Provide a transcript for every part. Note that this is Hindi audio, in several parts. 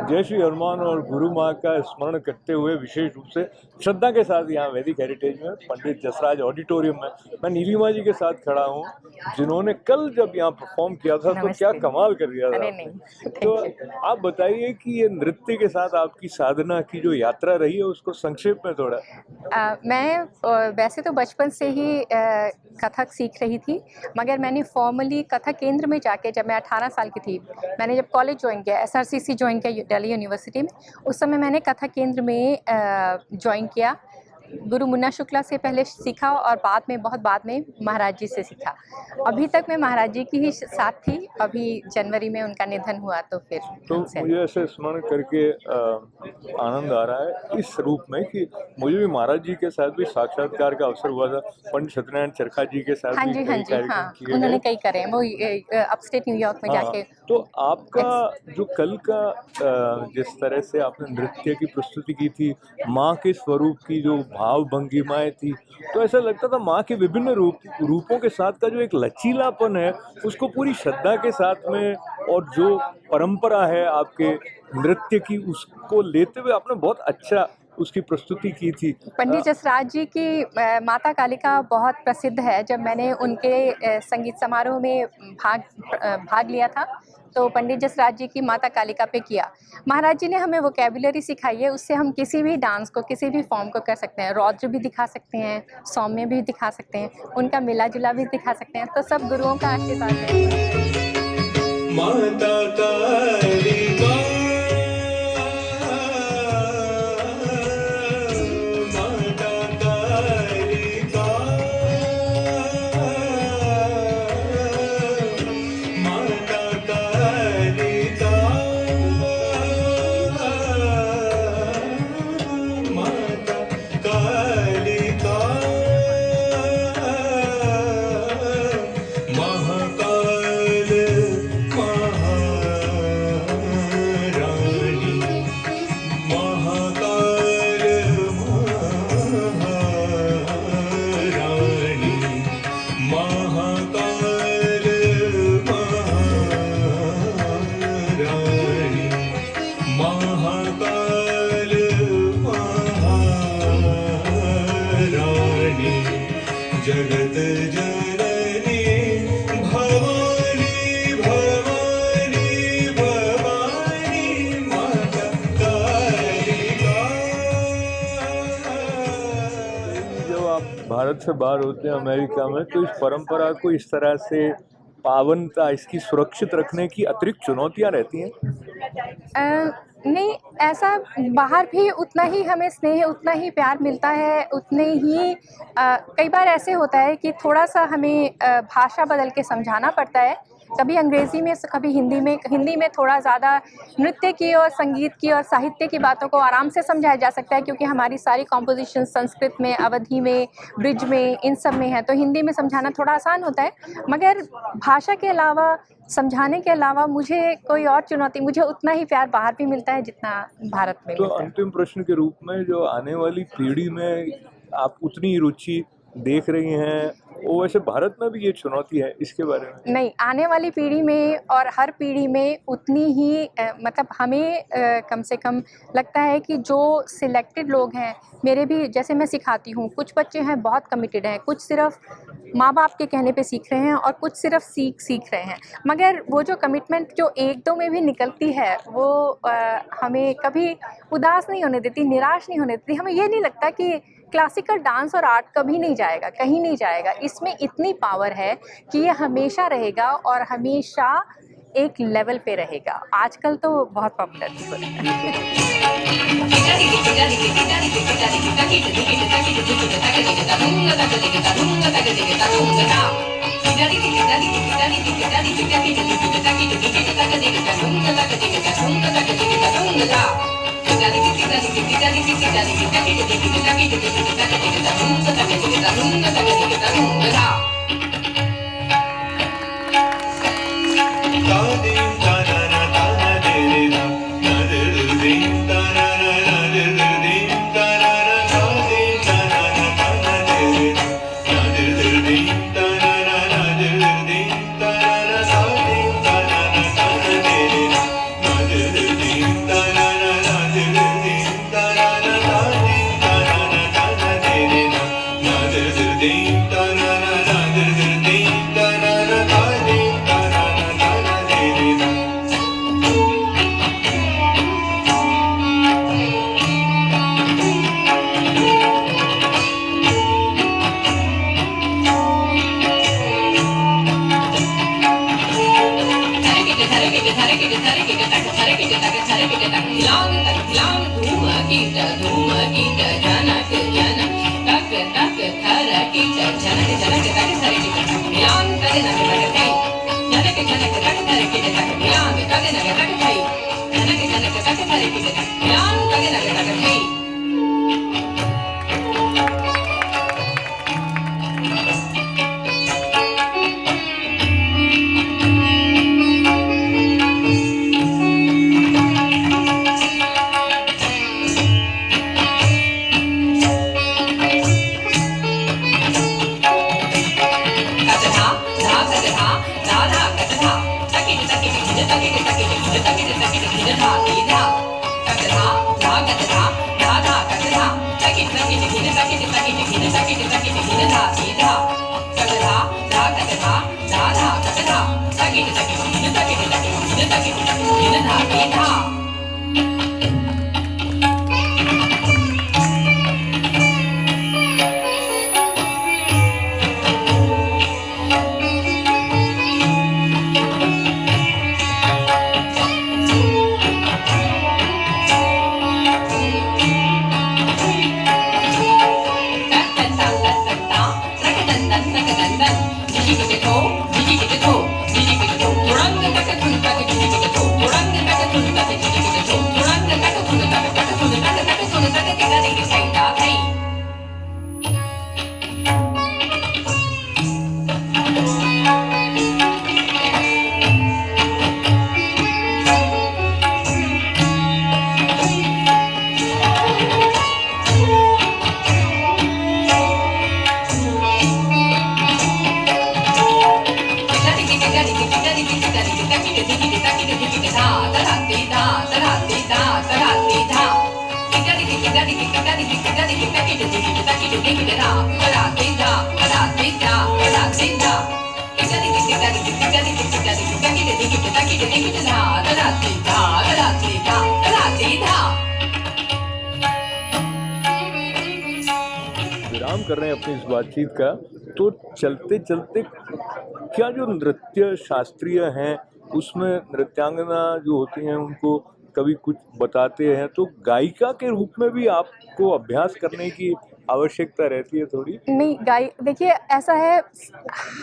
जय श्री हनुमान और गुरु माँ का स्मरण करते हुए विशेष रूप से श्रद्धा के साथ यहाँ वैदिक हेरिटेज में पंडित जसराज ऑडिटोरियम में मैं नीलिमा जी के साथ खड़ा हूँ, जिन्होंने कल जब यहाँ परफॉर्म किया था तो क्या कमाल कर दिया था आपने। तो आप बताइए कि ये नृत्य के साथ आपकी साधना की जो यात्रा रही है उसको संक्षेप में थोड़ा। मैं वैसे तो बचपन से ही कथक सीख रही थी, मगर मैंने फॉर्मली कथक केंद्र में जाके जब मैं 18 साल की थी, मैंने जब कॉलेज ज्वाइन किया, SRCC ज्वाइन किया दिल्ली यूनिवर्सिटी में, उस समय मैंने कथक केंद्र में ज्वाइन किया। गुरु मुन्ना शुक्ला से पहले सीखा और बहुत बाद में महाराज जी से सीखा। अभी तक मैं महाराज जी की ही साथ थी, अभी जनवरी में उनका निधन हुआ तो फिर तो मुझे ऐसे स्मरण करके आनंद आ रहा है इस रूप में कि मुझे भी महाराज जी के साथ भी साक्षात्कार का अवसर हुआ था, पंडित सत्यनारायण चरखा जी के साथ भी कई कार्यक्रम किए उन्होंने कई करे हैं, वो अपस्टेट न्यूयॉर्क में जाके। तो आपका जो कल का जिस तरह से आपने नृत्य की प्रस्तुति की थी, माँ के स्वरूप की जो भाव भंगिमाएं थी, तो ऐसा लगता था माँ के विभिन्न रूपों के साथ का जो एक लचीलापन है उसको पूरी श्रद्धा के साथ में, और जो परंपरा है आपके नृत्य की उसको लेते हुए आपने बहुत अच्छा उसकी प्रस्तुति की थी। पंडित जसराज जी की माता कालिका बहुत प्रसिद्ध है। जब मैंने उनके संगीत समारोह में भाग लिया था तो पंडित जसराज जी की माता कालिका पे किया। महाराज जी ने हमें वोकैबुलरी सिखाई है, उससे हम किसी भी डांस को, किसी भी फॉर्म को कर सकते हैं। रौद्र भी दिखा सकते हैं, सौम्य भी दिखा सकते हैं, उनका मिला जुला भी दिखा सकते हैं। तो सब गुरुओं का आशीर्वाद है। माता कालिका जगत जननी भवानी भवानी भवानी माता कालिका। जब आप भारत से बाहर होते हैं अमेरिका में, तो इस परंपरा को इस तरह से पावनता, इसकी सुरक्षित रखने की अतिरिक्त चुनौतियां रहती हैं? नहीं, ऐसा बाहर भी उतना ही हमें स्नेह, उतना ही प्यार मिलता है, उतने ही कई बार ऐसे होता है कि थोड़ा सा हमें भाषा बदल के समझाना पड़ता है, कभी अंग्रेज़ी में, कभी हिंदी में थोड़ा ज़्यादा नृत्य की और संगीत की और साहित्य की बातों को आराम से समझाया जा सकता है, क्योंकि हमारी सारी कॉम्पोजिशन संस्कृत में, अवधी में, ब्रिज में, इन सब में है, तो हिंदी में समझाना थोड़ा आसान होता है। मगर भाषा के अलावा, समझाने के अलावा मुझे कोई और चुनौती, मुझे उतना ही प्यार बाहर भी मिलता है जितना भारत में तो मिलता है। अंतिम प्रश्न के रूप में, जो आने वाली पीढ़ी में आप उतनी रुचि देख रही हैं, वो वैसे भारत में भी ये चुनौती है, इसके बारे में? नहीं, आने वाली पीढ़ी में और हर पीढ़ी में उतनी ही मतलब हमें कम से कम लगता है कि जो सिलेक्टेड लोग हैं, मेरे भी जैसे मैं सिखाती हूँ, कुछ बच्चे हैं बहुत कमिटेड हैं, कुछ सिर्फ माँ बाप के कहने पे सीख रहे हैं और कुछ सिर्फ सीख रहे हैं। मगर वो जो कमिटमेंट जो एक दो में भी निकलती है, वो हमें कभी उदास नहीं होने देती, निराश नहीं होने देती। हमें ये नहीं लगता कि क्लासिकल डांस और आर्ट कभी नहीं जाएगा, कहीं नहीं जाएगा। इसमें इतनी पावर है कि ये हमेशा रहेगा और हमेशा एक लेवल पे रहेगा। आजकल तो बहुत पॉपुलर भी हो रहा है। विराम कर रहे हैं अपनी इस बातचीत का, तो चलते चलते क्या जो नृत्य शास्त्रीय हैं उसमें नृत्यांगना जो होती हैं उनको कभी कुछ बताते हैं, तो गायिका के रूप में भी आपको अभ्यास करने की आवश्यकता रहती है थोड़ी? नहीं, देखिए ऐसा है,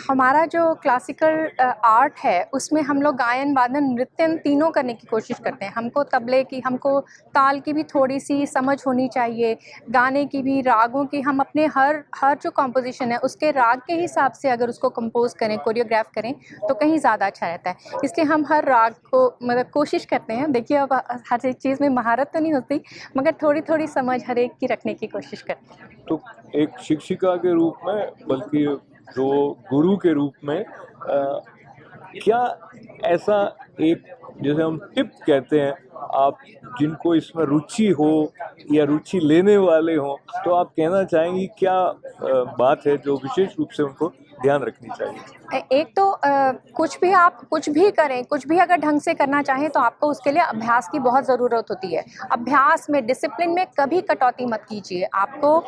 हमारा जो क्लासिकल आर्ट है उसमें हम लोग गायन वादन नृत्य तीनों करने की कोशिश करते हैं। हमको तबले की, हमको ताल की भी थोड़ी सी समझ होनी चाहिए, गाने की भी, रागों की। हम अपने हर जो कॉम्पोजिशन है उसके राग के हिसाब से अगर उसको कंपोज करें, कोरियोग्राफ करें तो कहीं ज़्यादा अच्छा रहता है। इसलिए हम हर राग को मतलब कोशिश करते हैं। देखिए अब हर एक चीज़ में महारत तो नहीं होती, मगर थोड़ी थोड़ी समझ हर एक की रखने की कोशिश करते हैं। तो एक शिक्षिका के रूप में, बल्कि जो गुरु के रूप में, क्या ऐसा एक, जैसे हम टिप कहते हैं, आप जिनको इसमें रुचि हो या रुचि लेने वाले हो, तो आप कहना चाहेंगी क्या बात है जो विशेष रूप से उनको ध्यान रखनी चाहिए? एक तो कुछ भी आप कुछ भी करें, कुछ भी अगर ढंग से करना चाहें तो आपको उसके लिए अभ्यास की बहुत ज़रूरत होती है। अभ्यास में, डिसिप्लिन में कभी कटौती मत कीजिए। आपको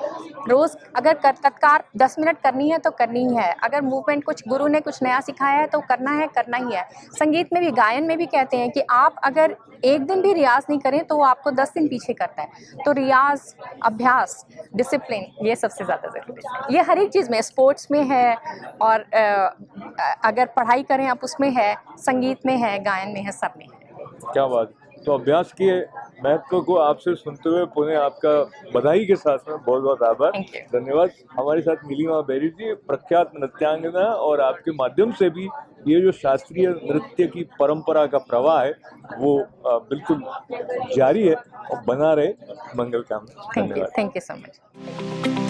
रोज़ अगर तत्काल 10 मिनट करनी है तो करनी ही है। अगर मूवमेंट कुछ गुरु ने कुछ नया सिखाया है तो करना है, करना ही है। संगीत में भी, गायन में भी कहते हैं कि आप अगर एक दिन भी रियाज़ नहीं करें तो वो आपको 10 दिन पीछे करता है। तो रियाज़, अभ्यास, डिसिप्लिन, ये सबसे ज़्यादा ज़रूरी है। ये हर एक चीज़ में, स्पोर्ट्स में है, और अगर पढ़ाई करें आप उसमें है, संगीत में है, गायन में है, सब में है। क्या बात। तो अभ्यास के महत्व को आपसे सुनते हुए पुनः आपका बधाई के साथ में बहुत बहुत आभार, Thank you. धन्यवाद। हमारे साथ नीलिमा बेरी जी, प्रख्यात नृत्यांगना, और आपके माध्यम से भी ये जो शास्त्रीय नृत्य की परंपरा का प्रवाह है वो बिल्कुल जारी है और बना रहे। मंगल कामना। धन्यवाद। Thank you so much.